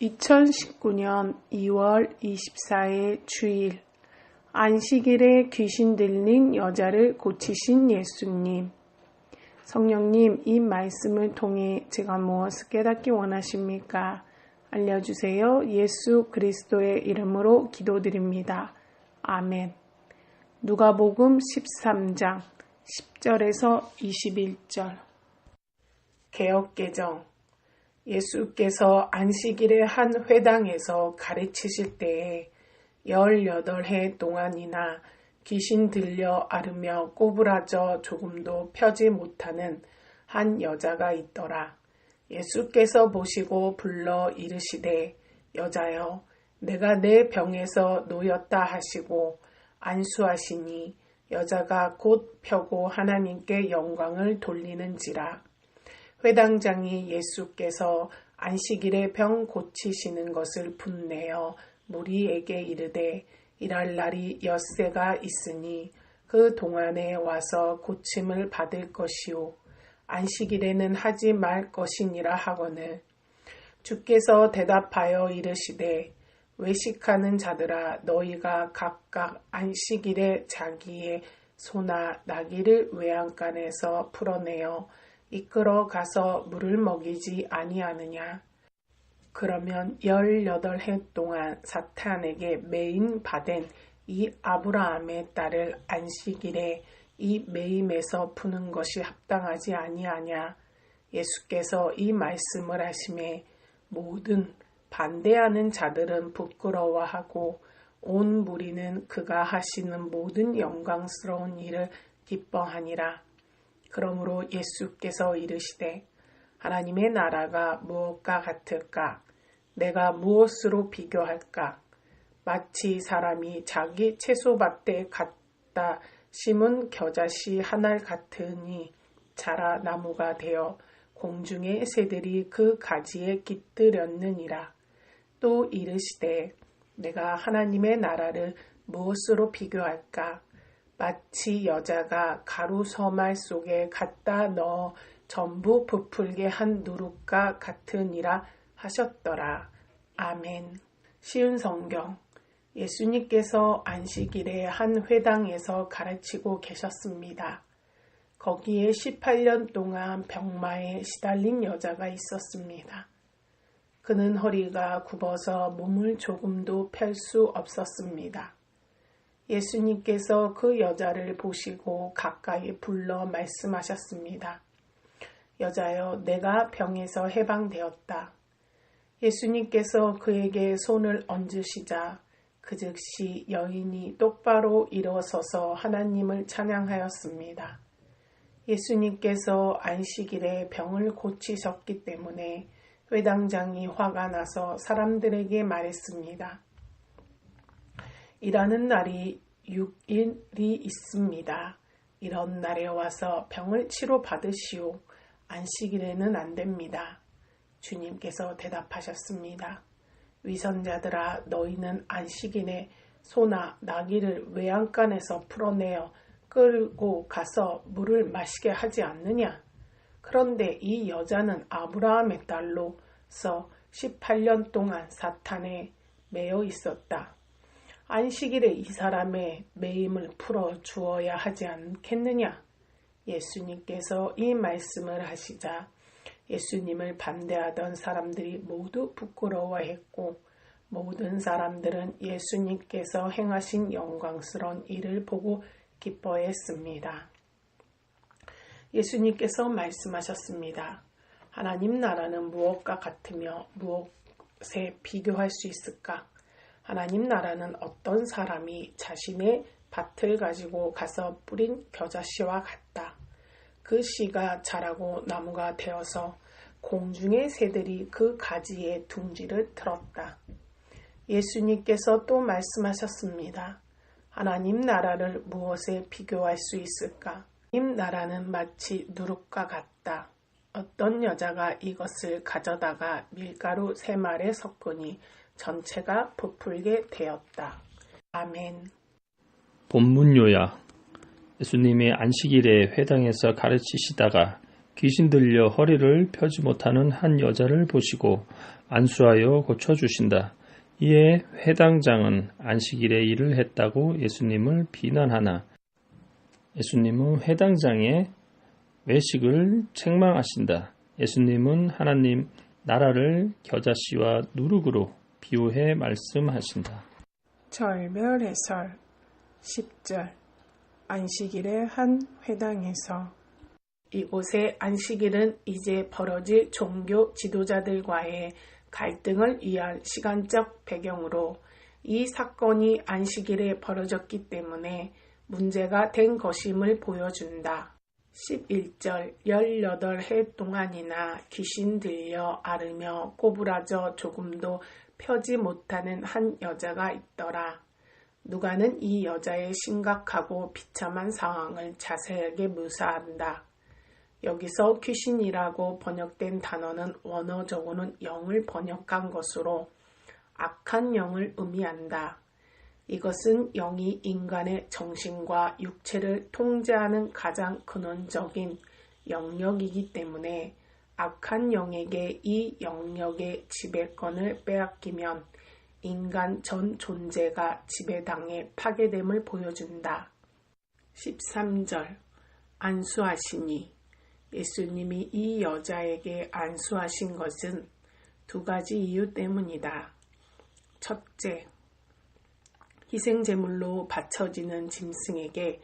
2019년 2월 24일 주일 안식일에 귀신 들린 여자를 고치신 예수님. 성령님, 이 말씀을 통해 제가 무엇을 깨닫기 원하십니까? 알려주세요. 예수 그리스도의 이름으로 기도드립니다. 아멘. 누가복음 13장 10절에서 21절. 개역개정. 예수께서 안식일의 한 회당에서 가르치실 때에 18해 동안이나 귀신 들려 앓으며 꼬부라져 조금도 펴지 못하는 한 여자가 있더라. 예수께서 보시고 불러 이르시되 여자여 내가 내 병에서 놓였다 하시고 안수하시니 여자가 곧 펴고 하나님께 영광을 돌리는지라. 회당장이 예수께서 안식일에 병 고치시는 것을 분내어 무리에게 이르되 일할 날이 엿새가 있으니 그 동안에 와서 고침을 받을 것이요 안식일에는 하지 말 것이니라 하거늘. 주께서 대답하여 이르시되 외식하는 자들아 너희가 각각 안식일에 자기의 소나 나귀를 외양간에서 풀어내어 이끌어 가서 물을 먹이지 아니하느냐. 그러면 18해 동안 사탄에게 매임 받은 이 아브라함의 딸을 안식일에 이 매임에서 푸는 것이 합당하지 아니하냐. 예수께서 이 말씀을 하심에 모든 반대하는 자들은 부끄러워하고 온 무리는 그가 하시는 모든 영광스러운 일을 기뻐하니라. 그러므로 예수께서 이르시되 하나님의 나라가 무엇과 같을까? 내가 무엇으로 비교할까? 마치 사람이 자기 채소밭에 갖다 심은 겨자씨 한 알 같으니 자라 나무가 되어 공중의 새들이 그 가지에 깃들였느니라. 또 이르시되 내가 하나님의 나라를 무엇으로 비교할까? 마치 여자가 가루 서말 속에 갖다 넣어 전부 부풀게 한 누룩과 같으니라 하셨더라. 아멘. 쉬운 성경. 예수님께서 안식일에 한 회당에서 가르치고 계셨습니다. 거기에 18년 동안 병마에 시달린 여자가 있었습니다. 그는 허리가 굽어서 몸을 조금도 펼 수 없었습니다. 예수님께서 그 여자를 보시고 가까이 불러 말씀하셨습니다. 여자여, 내가 병에서 해방되었다. 예수님께서 그에게 손을 얹으시자 그 즉시 여인이 똑바로 일어서서 하나님을 찬양하였습니다. 예수님께서 안식일에 병을 고치셨기 때문에 회당장이 화가 나서 사람들에게 말했습니다. 일하는 날이 6일이 있습니다. 이런 날에 와서 병을 치료받으시오. 안식일에는 안 됩니다. 주님께서 대답하셨습니다. 위선자들아 너희는 안식일에 소나 나귀를 외양간에서 풀어내어 끌고 가서 물을 마시게 하지 않느냐? 그런데 이 여자는 아브라함의 딸로서 18년 동안 사탄에 매여 있었다. 안식일에 이 사람의 매임을 풀어 주어야 하지 않겠느냐? 예수님께서 이 말씀을 하시자 예수님을 반대하던 사람들이 모두 부끄러워했고 모든 사람들은 예수님께서 행하신 영광스러운 일을 보고 기뻐했습니다. 예수님께서 말씀하셨습니다. 하나님 나라는 무엇과 같으며 무엇에 비교할 수 있을까? 하나님 나라는 어떤 사람이 자신의 밭을 가지고 가서 뿌린 겨자씨와 같다. 그 씨가 자라고 나무가 되어서 공중의 새들이 그 가지에 둥지를 틀었다. 예수님께서 또 말씀하셨습니다. 하나님 나라를 무엇에 비교할 수 있을까? 하나님 나라는 마치 누룩과 같다. 어떤 여자가 이것을 가져다가 밀가루 3말에 섞으니 전체가 부풀게 되었다. 아멘. 본문 요약. 예수님이 안식일에 회당에서 가르치시다가 귀신 들려 허리를 펴지 못하는 한 여자를 보시고 안수하여 고쳐주신다. 이에 회당장은 안식일에 일을 했다고 예수님을 비난하나 예수님은 회당장의 외식을 책망하신다. 예수님은 하나님 나라를 겨자씨와 누룩으로 비유해 말씀하신다. 절별 해설 10절 안식일의 한 회당에서 이곳의 안식일은 이제 벌어질 종교 지도자들과의 갈등을 위한 시간적 배경으로 이 사건이 안식일에 벌어졌기 때문에 문제가 된 것임을 보여준다. 11절 18해 동안이나 귀신 들려 앓으며 꼬부라져 조금도 펴지 못하는 한 여자가 있더라. 누가는 이 여자의 심각하고 비참한 상황을 자세하게 묘사한다. 여기서 귀신이라고 번역된 단어는 원어적으로는 영을 번역한 것으로 악한 영을 의미한다. 이것은 영이 인간의 정신과 육체를 통제하는 가장 근원적인 영역이기 때문에 악한 영에게 이 영역의 지배권을 빼앗기면 인간 전 존재가 지배당해 파괴됨을 보여준다. 13절 안수하시니 예수님이 이 여자에게 안수하신 것은 두 가지 이유 때문이다. 첫째, 희생제물로 바쳐지는 짐승에게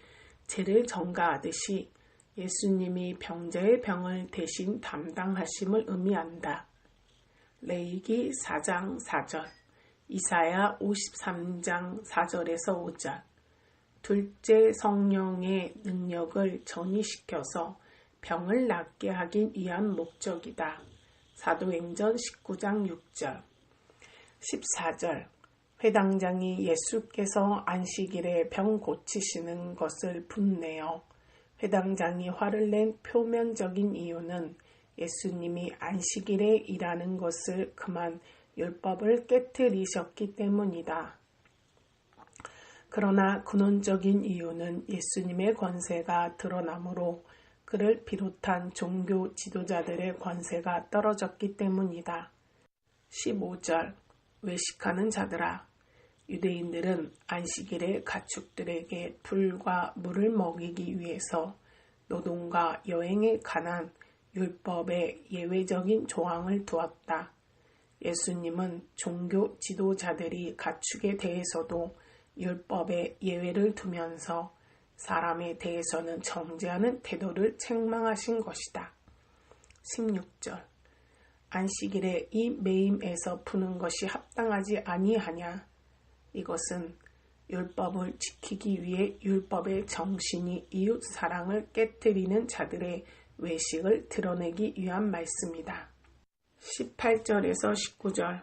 죄를 전가하듯이 예수님이 병자의 병을 대신 담당하심을 의미한다. 레위기 4장 4절, 이사야 53장 4절에서 5절. 둘째, 성령의 능력을 전이시켜서 병을 낫게 하기 위한 목적이다. 사도행전 19장 6절. 14절 회당장이 예수께서 안식일에 병 고치시는 것을 분내어 회당장이 화를 낸 표면적인 이유는 예수님이 안식일에 일하는 것을 그만 율법을 깨트리셨기 때문이다. 그러나 근원적인 이유는 예수님의 권세가 드러나므로 그를 비롯한 종교 지도자들의 권세가 떨어졌기 때문이다. 15절 외식하는 자들아, 유대인들은 안식일에 가축들에게 풀과 물을 먹이기 위해서 노동과 여행에 관한 율법의 예외적인 조항을 두었다. 예수님은 종교 지도자들이 가축에 대해서도 율법의 예외를 두면서 사람에 대해서는 정죄하는 태도를 책망하신 것이다. 16절 안식일에 이 매임에서 푸는 것이 합당하지 아니하냐. 이것은 율법을 지키기 위해 율법의 정신이 이웃 사랑을 깨뜨리는 자들의 외식을 드러내기 위한 말씀이다. 18절에서 19절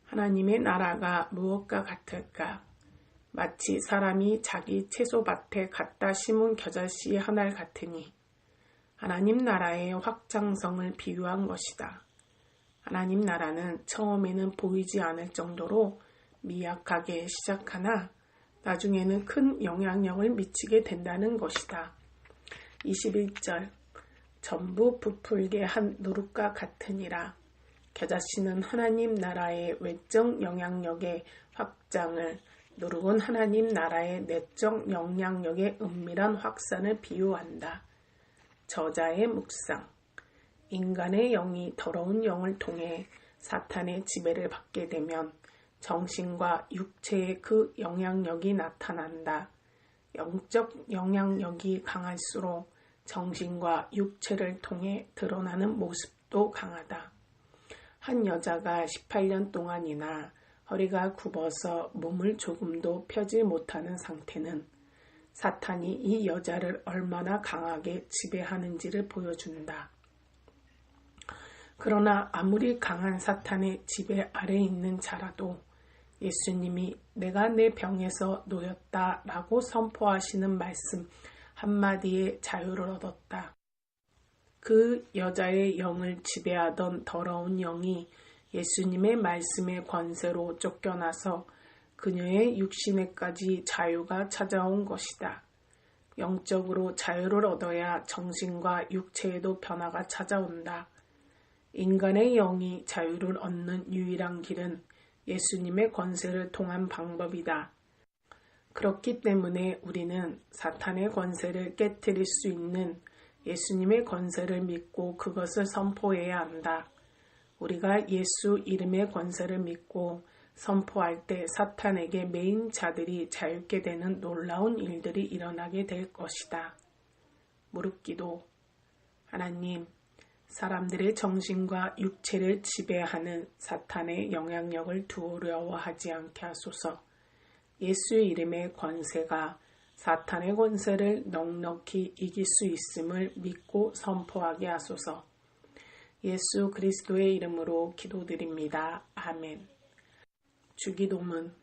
하나님의 나라가 무엇과 같을까? 마치 사람이 자기 채소밭에 갖다 심은 겨자씨 하나 같으니 하나님 나라의 확장성을 비유한 것이다. 하나님 나라는 처음에는 보이지 않을 정도로 미약하게 시작하나 나중에는 큰 영향력을 미치게 된다는 것이다. 21절 전부 부풀게 한 누룩과 같으니라. 겨자씨는 하나님 나라의 외적 영향력의 확장을, 누룩은 하나님 나라의 내적 영향력의 은밀한 확산을 비유한다. 저자의 묵상 인간의 영이 더러운 영을 통해 사탄의 지배를 받게 되면 정신과 육체의 그 영향력이 나타난다. 영적 영향력이 강할수록 정신과 육체를 통해 드러나는 모습도 강하다. 한 여자가 18년 동안이나 허리가 굽어서 몸을 조금도 펴지 못하는 상태는 사탄이 이 여자를 얼마나 강하게 지배하는지를 보여준다. 그러나 아무리 강한 사탄의 지배 아래에 있는 자라도 예수님이 내가 내 병에서 놓였다 라고 선포하시는 말씀 한마디에 자유를 얻었다. 그 여자의 영을 지배하던 더러운 영이 예수님의 말씀의 권세로 쫓겨나서 그녀의 육신에까지 자유가 찾아온 것이다. 영적으로 자유를 얻어야 정신과 육체에도 변화가 찾아온다. 인간의 영이 자유를 얻는 유일한 길은 예수님의 권세를 통한 방법이다. 그렇기 때문에 우리는 사탄의 권세를 깨뜨릴 수 있는 예수님의 권세를 믿고 그것을 선포해야 한다. 우리가 예수 이름의 권세를 믿고 선포할 때 사탄에게 매인 자들이 자유케 되는 놀라운 일들이 일어나게 될 것이다. 무릎기도. 하나님, 사람들의 정신과 육체를 지배하는 사탄의 영향력을 두려워하지 않게 하소서. 예수의 이름의 권세가 사탄의 권세를 넉넉히 이길 수 있음을 믿고 선포하게 하소서. 예수 그리스도의 이름으로 기도드립니다. 아멘. 주기도문.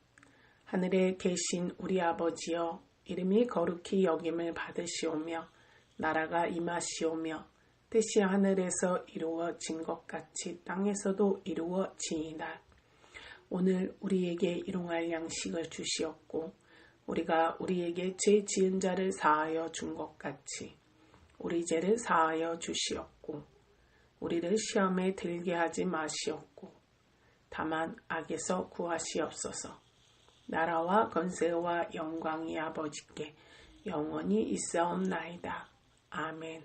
하늘에 계신 우리 아버지여, 이름이 거룩히 여김을 받으시오며 나라가 임하시오며 뜻이 하늘에서 이루어진 것 같이 땅에서도 이루어지이다. 오늘 우리에게 일용할 양식을 주시옵고 우리가 우리에게 죄 지은 자를 사하여 준 것 같이 우리 죄를 사하여 주시옵고 우리를 시험에 들게 하지 마시옵고 다만 악에서 구하시옵소서. 나라와 권세와 영광이 아버지께 영원히 있사옵나이다. 아멘.